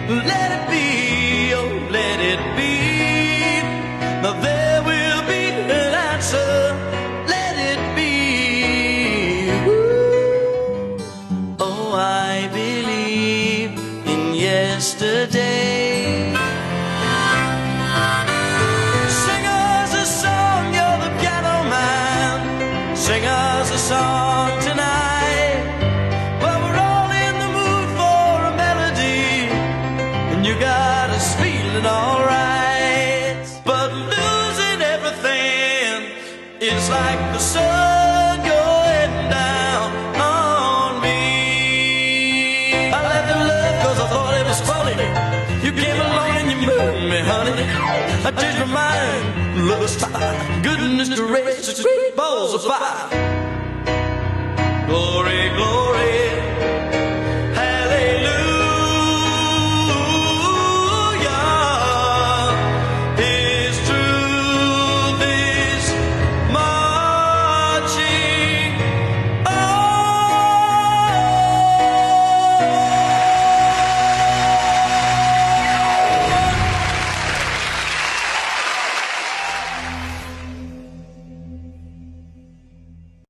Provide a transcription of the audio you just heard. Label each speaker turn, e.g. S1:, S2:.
S1: Let it be, oh, let it be. Now there will be an answer. Let it be. Ooh. Oh, I believe in yesterday. Sing us a song, you're the piano man. Sing us a song tonight. Well, we're all in the mood for a melody, and you got us feeling alright. But losing everything is like the sun going down on me. I let the love 'cause I thought it was funny. You came along and you moved me, honey. I changed my mind, love is fire. Goodness gracious, sweet balls of fire. Glory, glory.